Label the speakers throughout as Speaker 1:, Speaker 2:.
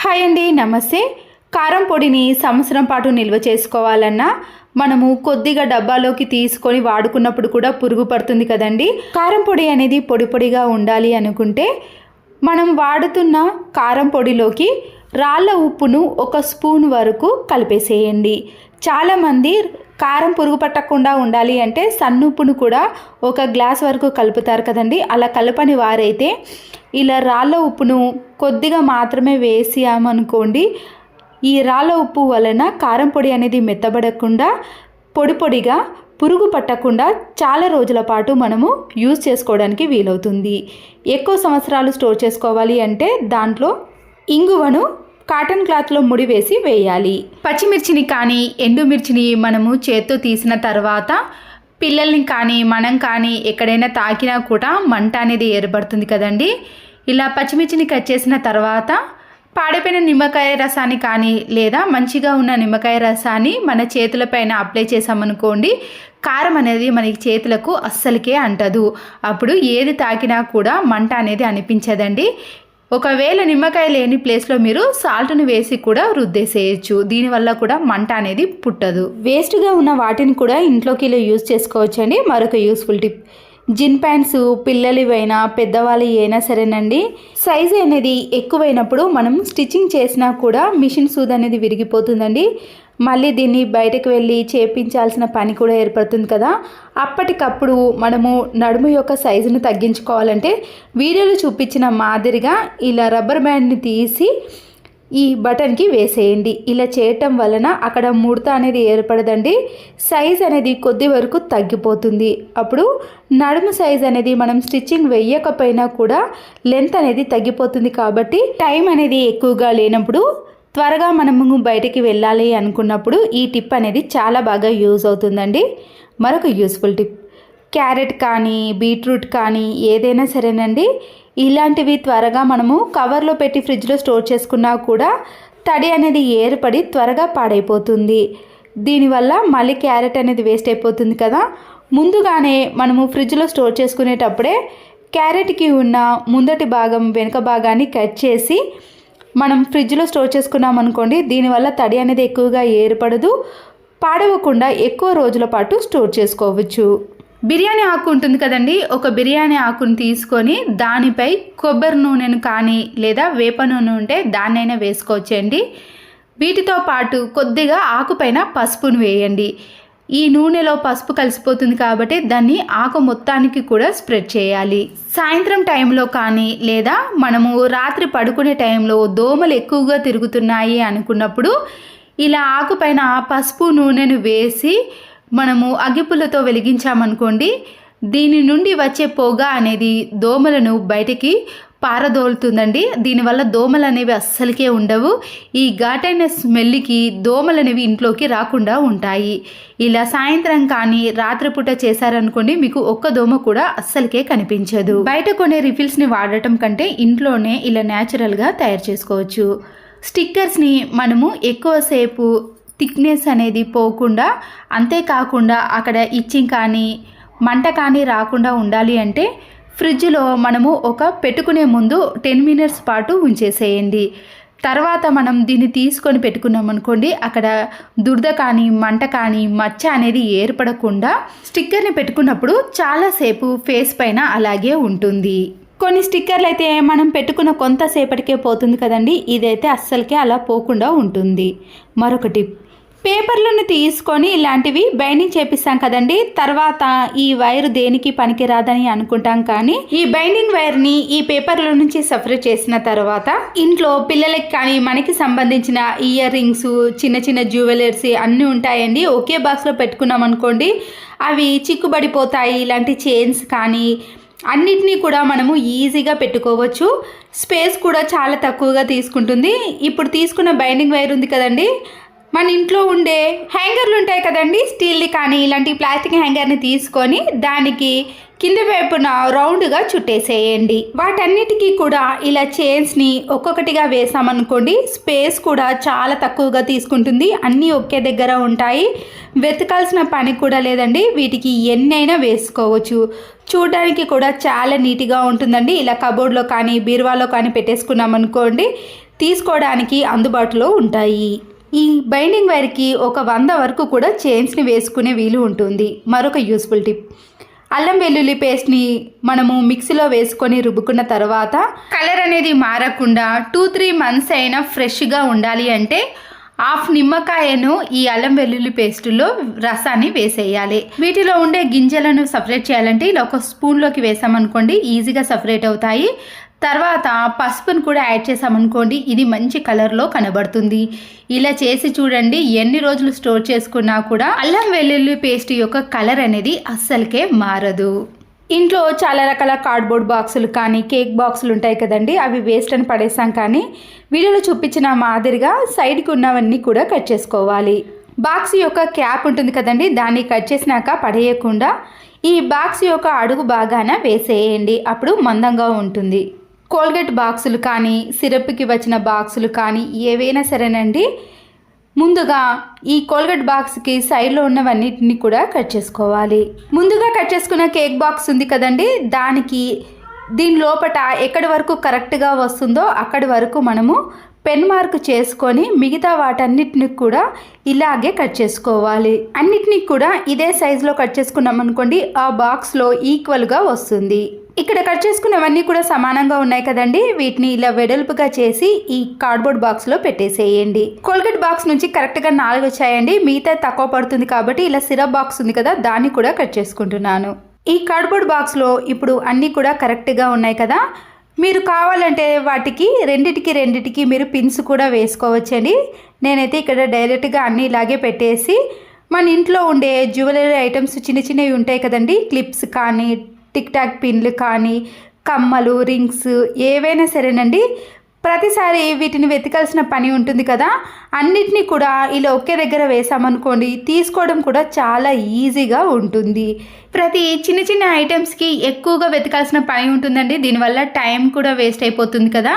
Speaker 1: Hi అండి, నమస్తే. కారం పొడిని సంవత్సరం పాటు నిల్వ చేసుకోవాలన్నా మనము కొద్దిగా డబ్బాలోకి తీసుకొని వాడుకున్నప్పుడు కూడా పురుగు పడుతుంది కదండి. కారం పొడి అనేది పొడి పొడిగా ఉండాలి అనుకుంటే మనం వాడుతున్న కారం పొడిలోకి రాళ్ళ ఉప్పును 1 స్పూన్ వరకు కలిపేసేయండి. చాలామంది కారం పురుగు పట్టకుండా ఉండాలి అంటే సన్నుప్పును కూడా 1 గ్లాస్ వరకు కలుపుతారు కదండి. అలా కలపని వారైతే ఇలా రాళ్ళ ఉప్పును కొద్దిగా మాత్రమే వేసామనుకోండి, ఈ రాళ్ళ ఉప్పు వలన కారం పొడి అనేది మెత్తబడకుండా పొడి పొడిగా పురుగు పట్టకుండా చాలా రోజుల పాటు మనము యూజ్ చేసుకోవడానికి వీలవుతుంది. ఎక్కువ సంవత్సరాలు స్టోర్ చేసుకోవాలి అంటే దాంట్లో ఇంగువను కాటన్ క్లాత్లో ముడి వేసి వేయాలి. పచ్చిమిర్చిని కానీ ఎండుమిర్చిని మనము చేత్తో తీసిన తర్వాత పిల్లల్ని కానీ మనం కానీ ఎక్కడైనా తాకినా కూడా మంట అనేది ఏర్పడుతుంది కదండి. ఇలా పచ్చిమిర్చిని కట్ చేసిన తర్వాత పాడిపోయిన నిమ్మకాయ రసాన్ని కానీ లేదా మంచిగా ఉన్న నిమ్మకాయ రసాన్ని మన చేతులపైన అప్లై చేసామనుకోండి, కారం అనేది మనకి చేతులకు అస్సలకే అంటదు. అప్పుడు ఏది తాకినా కూడా మంట అనేది అనిపించదండి. ఒకవేళ నిమ్మకాయ లేని ప్లేస్లో మీరు సాల్ట్ను వేసి కూడా రుద్దేసేయచ్చు. దీనివల్ల కూడా మంట అనేది పుట్టదు. వేస్ట్గా ఉన్న వాటిని కూడా ఇంట్లోకి ఇలా యూజ్ చేసుకోవచ్చండి. మరొక యూస్ఫుల్ టిప్, జిన్ ప్యాంట్స్ పిల్లలవైనా పెద్దవాళ్ళు అయినా సరేనండి, సైజు అనేది ఎక్కువైనప్పుడు మనం స్టిచ్చింగ్ చేసినా కూడా మిషన్ సూది అనేది విరిగిపోతుందండి. మళ్ళీ దీన్ని బయటకు వెళ్ళి చేపించాల్సిన పని కూడా ఏర్పడుతుంది కదా. అప్పటికప్పుడు మనము నడుము యొక్క సైజును తగ్గించుకోవాలంటే వీడియోలో చూపించిన మాదిరిగా ఇలా రబ్బర్ బ్యాండ్ని తీసి ఈ బటన్కి వేసేయండి. ఇలా చేయటం వలన అక్కడ ముడత అనేది ఏర్పడదండి. సైజ్ అనేది కొద్ది వరకు తగ్గిపోతుంది. అప్పుడు నడుము సైజ్ అనేది మనం స్టిచ్చింగ్ వేయకపోయినా కూడా లెంత్ అనేది తగ్గిపోతుంది. కాబట్టి టైం అనేది ఎక్కువగా లేనప్పుడు త్వరగా మనము బయటికి వెళ్ళాలి అనుకున్నప్పుడు ఈ టిప్ అనేది చాలా బాగా యూజ్ అవుతుందండి. మరొక యూస్ఫుల్ టిప్, క్యారెట్ కానీ బీట్రూట్ కానీ ఏదైనా సరేనండి, ఇలాంటివి త్వరగా మనము కవర్లో పెట్టి ఫ్రిడ్జ్లో స్టోర్ చేసుకున్నా కూడా తడి అనేది ఏర్పడి త్వరగా పాడైపోతుంది. దీనివల్ల మళ్ళీ క్యారెట్ అనేది వేస్ట్ అయిపోతుంది కదా. ముందుగానే మనము ఫ్రిడ్జ్లో స్టోర్ చేసుకునేటప్పుడే క్యారెట్కి ఉన్న ముందటి భాగం వెనుక భాగాన్ని కట్ చేసి మనం ఫ్రిడ్జ్లో స్టోర్ చేసుకున్నాం అనుకోండి, దీనివల్ల తడి అనేది ఎక్కువగా ఏర్పడదు, పాడవకుండా ఎక్కువ రోజుల పాటు స్టోర్ చేసుకోవచ్చు. బిర్యానీ ఆకు ఉంటుంది కదండి, ఒక బిర్యానీ ఆకును తీసుకొని దానిపై కొబ్బరి నూనెను కానీ లేదా వేప నూనె ఉంటే దాన్నైనా వేసుకోవచ్చండి. వీటితో పాటు కొద్దిగా ఆకుపైన పసుపును వేయండి. ఈ నూనెలో పసుపు కలిసిపోతుంది కాబట్టి దాన్ని ఆకు మొత్తానికి కూడా స్ప్రెడ్ చేయాలి. సాయంత్రం టైంలో కానీ లేదా మనము రాత్రి పడుకునే టైంలో దోమలు ఎక్కువగా తిరుగుతున్నాయి అనుకున్నప్పుడు ఇలా ఆకుపైన పసుపు నూనెను వేసి మనము అగ్గిపుల్లతో వెలిగించామనుకోండి, దీని నుండి వచ్చే పొగ అనేది దోమలను బయటికి పారదోలుతుందండి. దీనివల్ల దోమలు అనేవి అస్సలకే ఉండవు. ఈ ఘాటైన స్మెల్కి దోమలు అనేవి ఇంట్లోకి రాకుండా ఉంటాయి. ఇలా సాయంత్రం కానీ రాత్రిపూట చేశారనుకోండి, మీకు ఒక్క దోమ కూడా అస్సలకే కనిపించదు. బయట కొనే రిఫిల్స్ని వాడటం కంటే ఇంట్లోనే ఇలా న్యాచురల్గా తయారు చేసుకోవచ్చు. స్టిక్కర్స్ని మనము ఎక్కువసేపు థిక్నెస్ అనేది పోకుండా, అంతేకాకుండా అక్కడ ఇచ్చింగ్ కానీ మంట కానీ రాకుండా ఉండాలి అంటే ఫ్రిడ్జ్లో మనము పెట్టుకునే ముందు 10 మినిట్స్ పాటు ఉంచేసేయండి. తర్వాత మనం దీన్ని తీసుకొని పెట్టుకున్నాం అనుకోండి, అక్కడ దురద కానీ మంట కానీ మచ్చ అనేది ఏర్పడకుండా స్టిక్కర్ని పెట్టుకున్నప్పుడు చాలాసేపు ఫేస్ పైన అలాగే ఉంటుంది. కొన్ని స్టిక్కర్లు అయితే మనం పెట్టుకున్న కొంతసేపటికే పోతుంది కదండి, ఇదైతే అస్సలకే అలా పోకుండా ఉంటుంది. మరొక టిప్, పేపర్లను తీసుకొని ఇలాంటివి బైండింగ్ చేపిస్తాం కదండి, తర్వాత ఈ వైర్ దేనికి పనికిరాదని అనుకుంటాం, కానీ ఈ బైండింగ్ వైర్ని ఈ పేపర్ల నుంచి సపరేట్ చేసిన తర్వాత ఇంట్లో పిల్లలకి కానీ మనకి సంబంధించిన ఇయర్ రింగ్స్, చిన్న చిన్న జ్యువెలర్స్ అన్నీ ఉంటాయండి. ఒకే బాక్స్లో పెట్టుకున్నాం అనుకోండి, అవి చిక్కుబడిపోతాయి. ఇలాంటి చైన్స్ కానీ అన్నిటినీ కూడా మనము ఈజీగా పెట్టుకోవచ్చు. స్పేస్ కూడా చాలా తక్కువగా తీసుకుంటుంది. ఇప్పుడు తీసుకున్న బైండింగ్ వైర్ ఉంది కదండి, మన ఇంట్లో ఉండే హ్యాంగర్లు ఉంటాయి కదండి, స్టీల్ది కానీ ఇలాంటి ప్లాస్టిక్ హ్యాంగర్ని తీసుకొని దానికి కింద వైపున రౌండ్గా చుట్టేసేయండి. వాటన్నిటికీ కూడా ఇలా చైన్స్ని ఒక్కొక్కటిగా వేసామనుకోండి, స్పేస్ కూడా చాలా తక్కువగా తీసుకుంటుంది. అన్నీ ఒకే దగ్గర ఉంటాయి, వెతకాల్సిన పని కూడా లేదండి. వీటికి ఎన్నైనా వేసుకోవచ్చు. చూడడానికి కూడా చాలా నీట్గా ఉంటుందండి. ఇలా కబోర్డ్లో కానీ బీరువాలో కానీ పెట్టేసుకున్నాం అనుకోండి, తీసుకోవడానికి అందుబాటులో ఉంటాయి. ఈ బైండింగ్ వైర్కి ఒక 100 వరకు కూడా చైన్స్ని వేసుకునే వీలు ఉంటుంది. మరొక యూస్ఫుల్ టిప్, అల్లం వెల్లుల్లి పేస్ట్ని మనము మిక్సీలో వేసుకొని రుబ్బుకున్న తర్వాత కలర్ అనేది మారకుండా 2-3 మంత్స్ అయినా ఫ్రెష్గా ఉండాలి అంటే హాఫ్ నిమ్మకాయను ఈ అల్లం వెల్లుల్లి పేస్టులో రసాన్ని వేసేయాలి. వీటిలో ఉండే గింజలను సపరేట్ చేయాలంటే ఇలా ఒక స్పూన్లోకి వేసామనుకోండి, ఈజీగా సపరేట్ అవుతాయి. తర్వాత పసుపును కూడా యాడ్ చేసామనుకోండి, ఇది మంచి కలర్లో కనబడుతుంది. ఇలా చేసి చూడండి, ఎన్ని రోజులు స్టోర్ చేసుకున్నా కూడా అల్లం వెల్లుల్లి పేస్ట్ యొక్క కలర్ అనేది అస్సలకే మారదు. ఇంట్లో చాలా రకాల కార్డ్బోర్డ్ బాక్సులు కానీ కేక్ బాక్సులు ఉంటాయి కదండి, అవి వేస్ట్ అని పడేసాం. కానీ వీడియోలో చూపించిన మాదిరిగా సైడ్కి ఉన్నవన్నీ కూడా కట్ చేసుకోవాలి. బాక్స్ యొక్క క్యాప్ ఉంటుంది కదండి, దాన్ని కట్ చేసినాక పడేయకుండా ఈ బాక్స్ యొక్క అడుగు భాగాన వేసేయండి, అప్పుడు మందంగా ఉంటుంది. కోల్గేట్ బాక్సులు కానీ సిరప్కి వచ్చిన బాక్సులు కానీ ఏవైనా సరేనండి, ముందుగా ఈ కోల్గేట్ బాక్స్కి సైడ్లో ఉన్నవన్నిటిని కూడా కట్ చేసుకోవాలి. ముందుగా కట్ చేసుకున్న కేక్ బాక్స్ ఉంది కదండి, దానికి దీని లోపట ఎక్కడి వరకు కరెక్ట్గా వస్తుందో అక్కడి వరకు మనము పెన్ మార్క్ చేసుకొని మిగతా వాటన్నిటిని కూడా ఇలాగే కట్ చేసుకోవాలి. అన్నిటినీ కూడా ఇదే సైజులో కట్ చేసుకున్నాం అనుకోండి, ఆ బాక్స్లో ఈక్వల్గా వస్తుంది. ఇక్కడ కట్ చేసుకున్నవన్నీ కూడా సమానంగా ఉన్నాయి కదండి, వీటిని ఇలా వెడల్పుగా చేసి ఈ కార్డ్బోర్డ్ బాక్స్లో పెట్టేసేయండి. కోల్గేట్ బాక్స్ నుంచి కరెక్ట్గా 4 వచ్చాయండి, మిగతా తక్కువ పడుతుంది కాబట్టి ఇలా సిరప్ బాక్స్ ఉంది కదా, దాన్ని కూడా కట్ చేసుకుంటున్నాను. ఈ కార్డ్బోర్డ్ బాక్స్లో ఇప్పుడు అన్నీ కూడా కరెక్ట్గా ఉన్నాయి కదా. మీరు కావాలంటే వాటికి రెండిటికి మీరు పిన్స్ కూడా వేసుకోవచ్చండి. నేనైతే ఇక్కడ డైరెక్ట్గా అన్నీ ఇలాగే పెట్టేసి మన ఇంట్లో ఉండే జ్యువెలరీ ఐటమ్స్ చిన్నవి ఉంటాయి కదండి, క్లిప్స్ కానీ టిక్ టాక్ పిన్లు కానీ కమ్మలు రింగ్స్ ఏవైనా సరేనండి, ప్రతిసారి వీటిని వెతకాల్సిన పని ఉంటుంది కదా, అన్నిటినీ కూడా ఇలా ఒకే దగ్గర వేసామనుకోండి, తీసుకోవడం కూడా చాలా ఈజీగా ఉంటుంది. ప్రతి చిన్న ఐటమ్స్కి ఎక్కువగా వెతకాల్సిన పని ఉంటుందండి, దీనివల్ల టైం కూడా వేస్ట్ అయిపోతుంది కదా.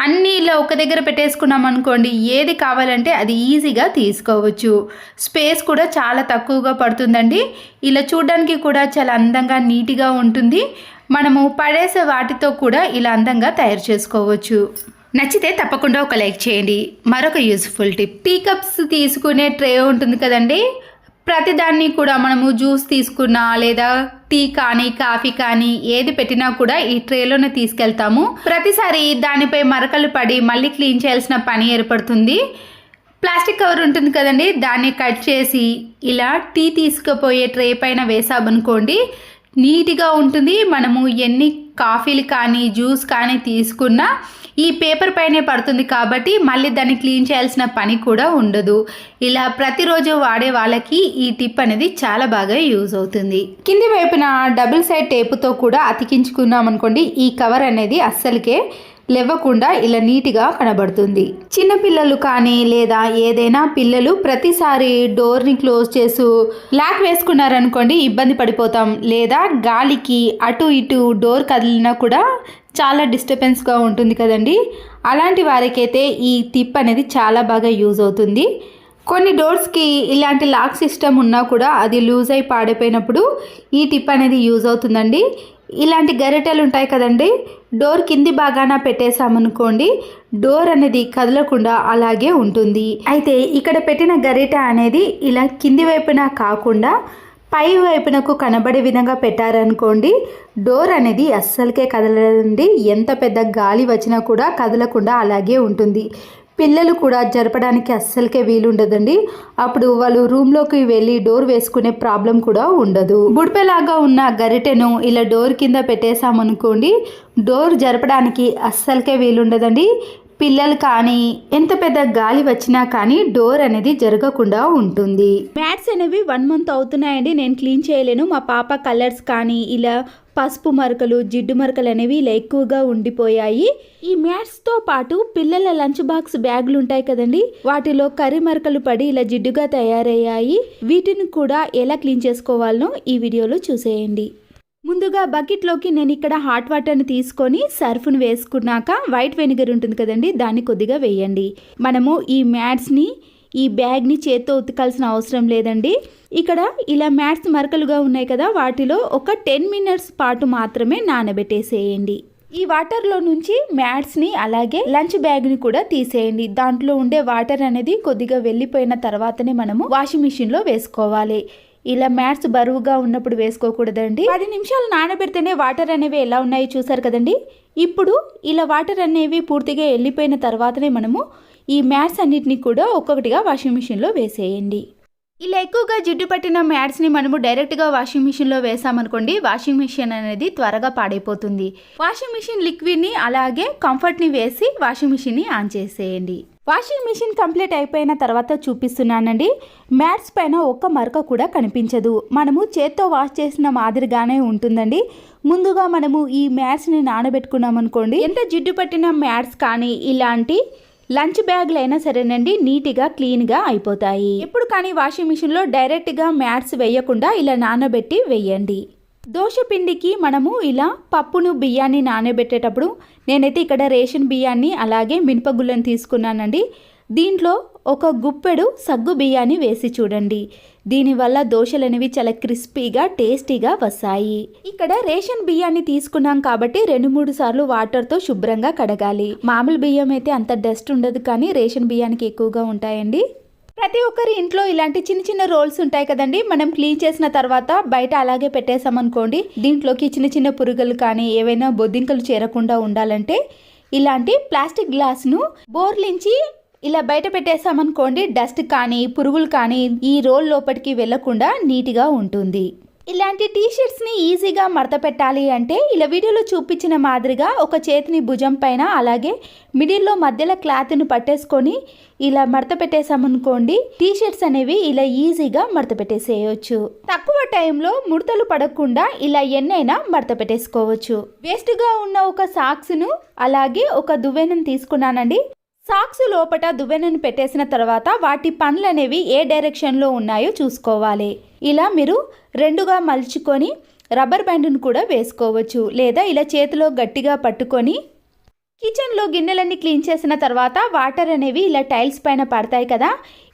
Speaker 1: అన్నీ ఇలా ఒక దగ్గర పెట్టేసుకున్నాం అనుకోండి, ఏది కావాలంటే అది ఈజీగా తీసుకోవచ్చు. స్పేస్ కూడా చాలా తక్కువగా పడుతుందండి. ఇలా చూడడానికి కూడా చాలా అందంగా నీట్గా ఉంటుంది. మనము పడేసే వాటితో కూడా ఇలా అందంగా తయారు చేసుకోవచ్చు. నచ్చితే తప్పకుండా ఒక లైక్ చేయండి. మరొక యూస్ఫుల్ టిప్, టీ కప్స్ తీసుకునే ట్రే ఉంటుంది కదండి, ప్రతిదాన్ని కూడా మనము జ్యూస్ తీసుకున్నా లేదా టీ కానీ కాఫీ కానీ ఏది పెట్టినా కూడా ఈ ట్రేలోనే తీసుకెళ్తాము. ప్రతిసారి దానిపై మరకలు పడి మళ్ళీ క్లీన్ చేయాల్సిన పని ఏర్పడుతుంది. ప్లాస్టిక్ కవర్ ఉంటుంది కదండి, దాన్ని కట్ చేసి ఇలా టీ తీసుకుపోయే ట్రే పైన వేసామనుకోండి, నీట్గా ఉంటుంది. మనము ఎన్ని కాఫీలు కానీ జ్యూస్ కానీ తీసుకున్నా ఈ పేపర్ పైనే పడుతుంది కాబట్టి మళ్ళీ దాన్ని క్లీన్ చేయాల్సిన పని కూడా ఉండదు. ఇలా ప్రతిరోజు వాడే వాళ్ళకి ఈ టిప్ అనేది చాలా బాగా యూజ్ అవుతుంది. కింది వైపున డబుల్ సైడ్ టేపుతో కూడా అతికించుకున్నాం అనుకోండి, ఈ కవర్ అనేది అస్సలకే లేవకుండా ఇలా నీట్గా కనబడుతుంది. చిన్నపిల్లలు కానీ లేదా ఏదైనా పిల్లలు ప్రతిసారి డోర్ని క్లోజ్ చేసి లాక్ వేసుకున్నారనుకోండి, ఇబ్బంది పడిపోతాం. లేదా గాలికి అటు ఇటు డోర్ కదిలినా కూడా చాలా డిస్టర్బెన్స్గా ఉంటుంది కదండి, అలాంటి వారికైతే ఈ టిప్ అనేది చాలా బాగా యూజ్ అవుతుంది. కొన్ని డోర్స్కి ఇలాంటి లాక్ సిస్టమ్ ఉన్నా కూడా అది లూజ్ అయి పాడైపోయినప్పుడు ఈ టిప్ అనేది యూజ్ అవుతుందండి. ఇలాంటి గరిటెలు ఉంటాయి కదండి, డోర్ కింది భాగాన పెట్టేసామనుకోండి, డోర్ అనేది కదలకుండా అలాగే ఉంటుంది. అయితే ఇక్కడ పెట్టిన గరిట అనేది ఇలా కింది వైపున కాకుండా పై వైపునకు కనబడే విధంగా పెట్టారనుకోండి, డోర్ అనేది అస్సలకే కదలదండి. ఎంత పెద్ద గాలి వచ్చినా కూడా కదలకుండా అలాగే ఉంటుంది. పిల్లలు కూడా జరపడానికి అస్సలకే వీలుండదండి. అప్పుడు వాళ్ళు రూమ్లోకి వెళ్ళి డోర్ వేసుకునే ప్రాబ్లం కూడా ఉండదు. బుడిపెలాగా ఉన్న గరిటెను ఇలా డోర్ కింద పెట్టేసామనుకోండి, డోర్ జరపడానికి అస్సలకే వీలుండదండి. పిల్లలు కానీ ఎంత పెద్ద గాలి వచ్చినా కానీ డోర్ అనేది జరగకుండా ఉంటుంది. మ్యాట్స్ అనేవి 1 మంత్ అవుతున్నాయండి, నేను క్లీన్ చేయలేను. మా పాప కలర్స్ కానీ ఇలా పసుపు మరకలు జిడ్డు మరకలు అనేవి ఇలా ఎక్కువగా ఉండిపోయాయి. ఈ మ్యాట్స్తో పాటు పిల్లల లంచ్ బాక్స్ బ్యాగులు ఉంటాయి కదండి, వాటిలో కర్రీ మరకలు పడి ఇలా జిడ్డుగా తయారయ్యాయి. వీటిని కూడా ఎలా క్లీన్ చేసుకోవాలనో ఈ వీడియోలో చూసేయండి. ముందుగా బకెట్లోకి నేను ఇక్కడ హాట్ వాటర్ని తీసుకొని సర్ఫ్ను వేసుకున్నాక వైట్ వెనిగర్ ఉంటుంది కదండి, దాన్ని కొద్దిగా వేయండి. మనము ఈ మ్యాట్స్ని ఈ బ్యాగ్ని చేత్తో ఉతకాల్సిన అవసరం లేదండి. ఇక్కడ ఇలా మ్యాట్స్ మరకలుగా ఉన్నాయి కదా, వాటిలో ఒక 10 మినిట్స్ పాటు మాత్రమే నానబెట్టేసేయండి. ఈ వాటర్లో నుంచి మ్యాట్స్ని అలాగే లంచ్ బ్యాగ్ని కూడా తీసేయండి. దాంట్లో ఉండే వాటర్ అనేది కొద్దిగా వెళ్ళిపోయిన తర్వాతనే మనము వాషింగ్ మిషన్లో వేసుకోవాలి. ఇలా మ్యాట్స్ బరువుగా ఉన్నప్పుడు వేసుకోకూడదండి. 10 నిమిషాలు నానబెడితేనే వాటర్ అనేవి ఎలా ఉన్నాయో చూసారు కదండి. ఇప్పుడు ఇలా వాటర్ అనేవి పూర్తిగా వెళ్ళిపోయిన తర్వాతనే మనము ఈ మ్యాట్స్ అన్నిటిని కూడా ఒక్కొక్కటిగా వాషింగ్ మిషన్లో వేసేయండి. ఇలా ఎక్కువగా జిడ్డు పట్టిన మ్యాట్స్ని మనము డైరెక్ట్గా వాషింగ్ మిషన్లో వేసామనుకోండి, వాషింగ్ మిషన్ అనేది త్వరగా పాడైపోతుంది. వాషింగ్ మిషన్ లిక్విడ్ని అలాగే కంఫర్ట్ని వేసి వాషింగ్ మిషన్ని ఆన్ చేసేయండి. వాషింగ్ మిషన్ కంప్లీట్ అయిపోయిన తర్వాత చూపిస్తున్నానండి. మ్యాట్స్ పైన ఒక్క మరక కూడా కనిపించదు. మనము చేత్తో వాష్ చేసిన మాదిరిగానే ఉంటుందండి. ముందుగా మనము ఈ మ్యాట్స్ని నానబెట్టుకున్నాం అనుకోండి, ఎంత జిడ్డు పట్టిన మ్యాట్స్ కానీ ఇలాంటి లంచ్ బ్యాగ్లు అయినా సరేనండి నీట్గా క్లీన్గా అయిపోతాయి. ఎప్పుడు కానీ వాషింగ్ మిషన్లో డైరెక్ట్గా మ్యాట్స్ వేయకుండా ఇలా నానబెట్టి వేయండి. దోశ పిండికి మనము ఇలా పప్పును బియ్యాన్ని నానబెట్టేటప్పుడు నేనైతే ఇక్కడ రేషన్ బియ్యాన్ని అలాగే మినపగుళ్ళని తీసుకున్నానండి. దీంట్లో ఒక గుప్పెడు సగ్గు బియ్యాన్ని వేసి చూడండి. దీనివల్ల దోశలు అనేవి చాలా క్రిస్పీగా టేస్టీగా వస్తాయి. ఇక్కడ రేషన్ బియ్యాన్ని తీసుకున్నాం కాబట్టి 2-3 సార్లు వాటర్తో శుభ్రంగా కడగాలి. మామూలు బియ్యం అయితే అంత డస్ట్ ఉండదు, కానీ రేషన్ బియ్యానికి ఎక్కువగా ఉంటాయండి. ప్రతి ఒక్కరి ఇంట్లో ఇలాంటి చిన్న చిన్న రోల్స్ ఉంటాయి కదండి. మనం క్లీన్ చేసిన తర్వాత బయట అలాగే పెట్టేసామనుకోండి, దీంట్లోకి చిన్న చిన్న పురుగులు కానీ ఏవైనా బొద్దింకలు చేరకుండా ఉండాలంటే ఇలాంటి ప్లాస్టిక్ గ్లాస్ను బోర్లించి ఇలా బయట పెట్టేసామనుకోండి, డస్ట్ కానీ పురుగులు కానీ ఈ రోల్ లోపలికి వెళ్లకుండా నీట్గా ఉంటుంది. ఇలాంటి టీషర్ట్స్ని ఈజీగా మడత పెట్టాలి అంటే ఇలా వీడియోలో చూపించిన మాదిరిగా ఒక చేతిని భుజం పైన అలాగే మిడిల్లో మధ్యలో క్లాత్ను పట్టేసుకొని ఇలా మడత పెట్టేసామనుకోండి, టీషర్ట్స్ అనేవి ఇలా ఈజీగా మడత పెట్టేసేయచ్చు. తక్కువ టైంలో ముడతలు పడకుండా ఇలా ఎన్నైనా మడత పెట్టేసుకోవచ్చు. వేస్ట్గా ఉన్న ఒక సాక్స్ను అలాగే ఒక దువ్వెనను తీసుకున్నానండి. సాక్స్ లోపట దువ్వెనను పెట్టేసిన తర్వాత వాటి పండ్లు అనేవి ఏ డైరెక్షన్లో ఉన్నాయో చూసుకోవాలి. ఇలా మీరు 2గా మలుచుకొని రబ్బర్ బ్యాండ్ను కూడా వేసుకోవచ్చు, లేదా ఇలా చేతిలో గట్టిగా పట్టుకొని కిచెన్లో గిన్నెలన్నీ క్లీన్ చేసిన తర్వాత వాటర్ అనేవి ఇలా టైల్స్ పైన పడతాయి కదా,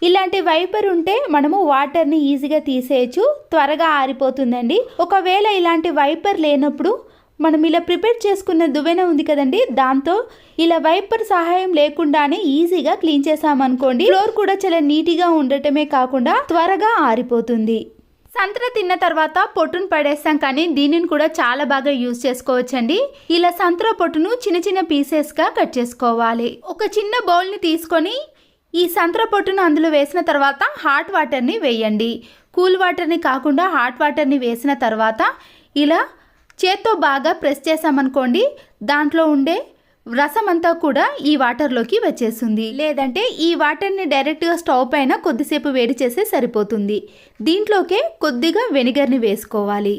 Speaker 1: ఇలాంటి వైపర్ ఉంటే మనము వాటర్ని ఈజీగా తీసేయచ్చు, త్వరగా ఆరిపోతుందండి. ఒకవేళ ఇలాంటి వైపర్ లేనప్పుడు మనం ఇలా ప్రిపేర్ చేసుకున్న దువ్వెన ఉంది కదండి, దాంతో ఇలా వైపర్ సహాయం లేకుండానే ఈజీగా క్లీన్ చేసామనుకోండి, ఫ్లోర్ కూడా చాలా నీట్గా ఉండటమే కాకుండా త్వరగా ఆరిపోతుంది. సంత్ర తిన్న తర్వాత పొట్టును పడేస్తాం, కానీ దీనిని కూడా చాలా బాగా యూజ్ చేసుకోవచ్చండి. ఇలా సంత్ర పొట్టును చిన్న చిన్న పీసెస్గా కట్ చేసుకోవాలి. ఒక చిన్న బౌల్ని తీసుకొని ఈ సంత్ర పొట్టును అందులో వేసిన తర్వాత హాట్ వాటర్ని వేయండి. కూల్ వాటర్ని కాకుండా హాట్ వాటర్ని వేసిన తర్వాత ఇలా చేత్తో బాగా ప్రెస్ చేసామనుకోండి, దాంట్లో ఉండే రసం అంతా కూడా ఈ వాటర్లోకి వచ్చేస్తుంది. లేదంటే ఈ వాటర్ని డైరెక్ట్గా స్టవ్ పైన కొద్దిసేపు వేడి చేస్తే సరిపోతుంది. దీంట్లోకే కొద్దిగా వెనిగర్ని వేసుకోవాలి.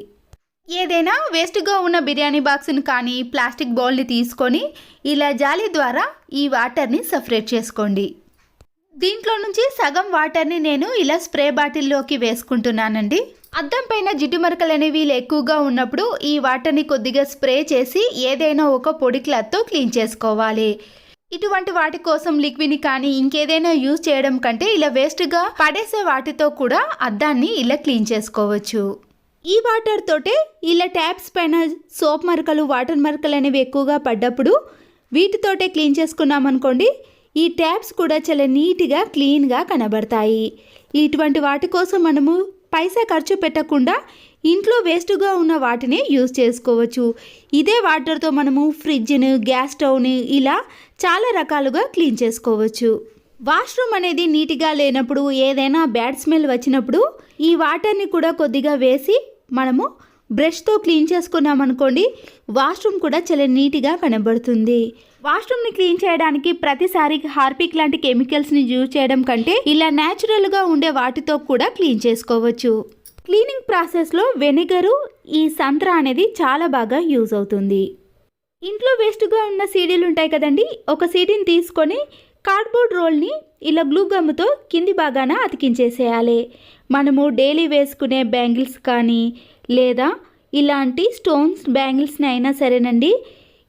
Speaker 1: ఏదైనా వేస్ట్గా ఉన్న బిర్యానీ బాక్స్ని కానీ ప్లాస్టిక్ బౌల్ని తీసుకొని ఇలా జాలి ద్వారా ఈ వాటర్ని సపరేట్ చేసుకోండి. దీంట్లో నుంచి సగం వాటర్ని నేను ఇలా స్ప్రే బాటిల్లోకి వేసుకుంటున్నానండి. అద్దం పైన జిడ్డు మరకలు అనేవి ఎక్కువగా ఉన్నప్పుడు ఈ వాటర్ని కొద్దిగా స్ప్రే చేసి ఏదైనా ఒక పొడి క్లాత్తో క్లీన్ చేసుకోవాలి. ఇటువంటి వాటి కోసం లిక్విడ్ని కానీ ఇంకేదైనా యూజ్ చేయడం కంటే ఇలా వేస్ట్గా పడేసే వాటితో కూడా అద్దాన్ని ఇలా క్లీన్ చేసుకోవచ్చు. ఈ వాటర్ తోటే ఇలా ట్యాప్స్ పైన సోప్ మరకలు వాటర్ మరకలు అనేవి ఎక్కువగా పడ్డప్పుడు వీటితోటే క్లీన్ చేసుకున్నాం అనుకోండి, ఈ ట్యాప్స్ కూడా చాలా నీట్గా క్లీన్గా కనబడతాయి. ఇటువంటి వాటి కోసం మనము పైసా ఖర్చు పెట్టకుండా ఇంట్లో వేస్ట్గా ఉన్న వాటిని యూజ్ చేసుకోవచ్చు. ఇదే వాటర్తో మనము ఫ్రిడ్జ్ని, గ్యాస్ స్టవ్ని ఇలా చాలా రకాలుగా క్లీన్ చేసుకోవచ్చు. వాష్రూమ్ అనేది నీట్గా లేనప్పుడు, ఏదైనా బ్యాడ్ స్మెల్ వచ్చినప్పుడు ఈ వాటర్ని కూడా కొద్దిగా వేసి మనము బ్రష్తో క్లీన్ చేసుకున్నాం అనుకోండి, వాష్రూమ్ కూడా చాలా నీట్గా కనబడుతుంది. వాష్రూమ్ని క్లీన్ చేయడానికి ప్రతిసారి హార్పిక్ లాంటి కెమికల్స్ని యూజ్ చేయడం కంటే ఇలా న్యాచురల్గా ఉండే వాటితో కూడా క్లీన్ చేసుకోవచ్చు. క్లీనింగ్ ప్రాసెస్లో వెనిగరు, ఈ సంత్ర అనేది చాలా బాగా యూజ్ అవుతుంది. ఇంట్లో వేస్ట్గా ఉన్న సీడీలు ఉంటాయి కదండి, ఒక సీడీని తీసుకొని కార్డ్బోర్డ్ రోల్ని ఇలా గ్లూ గమ్ముతో కింది భాగాన అతికించేసేయాలి. మనము డైలీ వేసుకునే బ్యాంగిల్స్ కానీ లేదా ఇలాంటి స్టోన్స్ బ్యాంగిల్స్ని అయినా సరేనండి,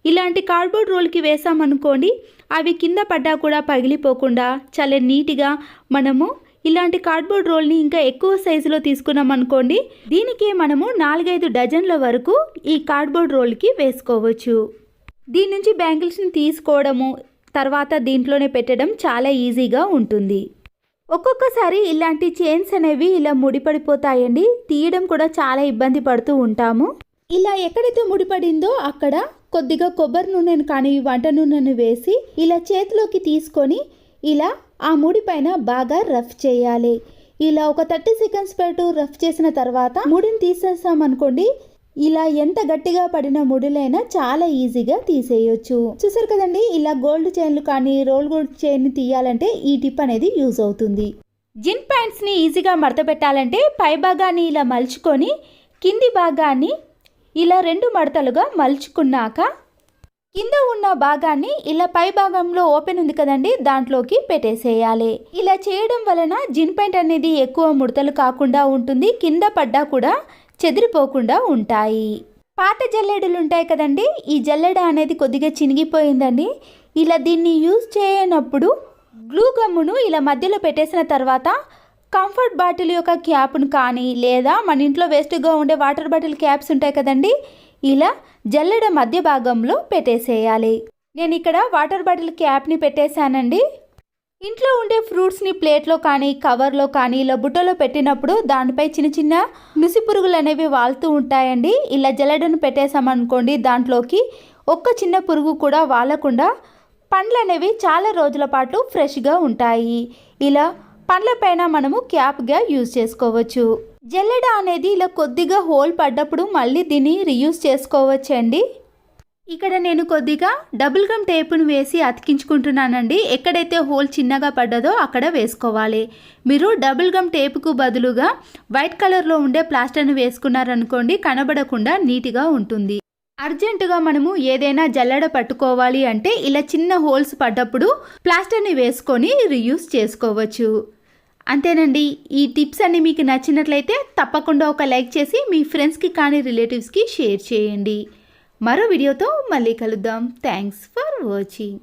Speaker 1: ఇలాంటి కార్డ్బోర్డ్ రోల్కి వేసామనుకోండి, అవి కింద పడ్డా కూడా పగిలిపోకుండా చాలా నీట్గా మనము ఇలాంటి కార్డ్బోర్డ్ రోల్ని ఇంకా ఎక్కువ సైజులో తీసుకున్నాం అనుకోండి, దీనికి మనము 4-5 డజన్ల వరకు ఈ కార్డ్బోర్డ్ రోల్కి వేసుకోవచ్చు. దీని నుంచి బ్యాంగిల్స్ని తీసుకోవడము తర్వాత దీంట్లోనే పెట్టడం చాలా ఈజీగా ఉంటుంది. ఒక్కొక్కసారి ఇలాంటి చైన్స్ అనేవి ఇలా ముడిపడిపోతాయండి, తీయడం కూడా చాలా ఇబ్బంది పడుతూ ఉంటాము. ఇలా ఎక్కడైతే ముడిపడిందో అక్కడ కొద్దిగా కొబ్బరి నూనెను కానీ వంట నూనెను వేసి ఇలా చేతిలోకి తీసుకొని ఇలా ఆ ముడి పైన బాగా రఫ్ చేయాలి. ఇలా ఒక 30 సెకండ్స్ పాటు రఫ్ చేసిన తర్వాత ముడిని తీసేసామనుకోండి, ఇలా ఎంత గట్టిగా పడిన ముడులైనా చాలా ఈజీగా తీసేయొచ్చు. చూసారు కదండి, ఇలా గోల్డ్ చైన్లు కానీ రోల్ గోల్డ్ చైన్ తీయాలంటే ఈ టిప్ అనేది యూజ్ అవుతుంది. జిన్ ప్యాంట్స్ని ఈజీగా మడత పెట్టాలంటే పై భాగాన్ని ఇలా మలుచుకొని కింది భాగాన్ని ఇలా 2 మడతలుగా మలుచుకున్నాక కింద ఉన్న భాగాన్ని ఇలా పై భాగంలో ఓపెన్ ఉంది కదండి, దాంట్లోకి పెట్టేసేయాలి. ఇలా చేయడం వలన జిన్ ప్యాంట్ అనేది ఎక్కువ ముడతలు కాకుండా ఉంటుంది, కింద పడ్డా కూడా చెదిరిపోకుండా ఉంటాయి. పాత జల్లెడలు ఉంటాయి కదండి, ఈ జల్లెడ అనేది కొద్దిగా చినిగిపోయిందండి. ఇలా దీన్ని యూజ్ చేయనప్పుడు గ్లూ గమ్మును ఇలా మధ్యలో పెట్టేసిన తర్వాత కంఫర్ట్ బాటిల్ యొక్క క్యాప్ను కానీ లేదా మన ఇంట్లో వేస్ట్గా ఉండే వాటర్ బాటిల్ క్యాప్స్ ఉంటాయి కదండి, ఇలా జల్లెడ మధ్య భాగంలో పెట్టేసేయాలి. నేను ఇక్కడ వాటర్ బాటిల్ క్యాప్ని పెట్టేశానండి. ఇంట్లో ఉండే ఫ్రూట్స్ని ప్లేట్లో కానీ కవర్లో కానీ ఇలా బుట్టలో పెట్టినప్పుడు దానిపై చిన్న చిన్న నుసి పురుగులు అనేవి వాలుతూ ఉంటాయండి. ఇలా జల్లెడను పెట్టేసామనుకోండి, దాంట్లోకి ఒక్క చిన్న పురుగు కూడా వాలకుండా పండ్లు అనేవి చాలా రోజుల పాటు ఫ్రెష్గా ఉంటాయి. ఇలా పండ్ల పైన మనము క్యాప్గా యూజ్ చేసుకోవచ్చు. జల్లెడ అనేది ఇలా కొద్దిగా హోల్ పడ్డప్పుడు మళ్ళీ దీన్ని రీయూజ్ చేసుకోవచ్చండి. ఇక్కడ నేను కొద్దిగా డబుల్ గమ్ టేపును వేసి అతికించుకుంటున్నానండి. ఎక్కడైతే హోల్ చిన్నగా పడ్డదో అక్కడ వేసుకోవాలి. మీరు డబుల్ గమ్ టేపుకు బదులుగా వైట్ కలర్లో ఉండే ప్లాస్టర్ను వేసుకున్నారనుకోండి, కనబడకుండా నీట్గా ఉంటుంది. అర్జెంటుగా మనము ఏదైనా జల్లెడ పట్టుకోవాలి అంటే ఇలా చిన్న హోల్స్ పడ్డప్పుడు ప్లాస్టర్ని వేసుకొని రీయూజ్ చేసుకోవచ్చు. అంతేనండి. ఈ టిప్స్ అన్ని మీకు నచ్చినట్లయితే తప్పకుండా ఒక లైక్ చేసి మీ ఫ్రెండ్స్కి కానీ రిలేటివ్స్కి షేర్ చేయండి. మరో వీడియోతో మళ్ళీ కలుద్దాం. Thanks for watching.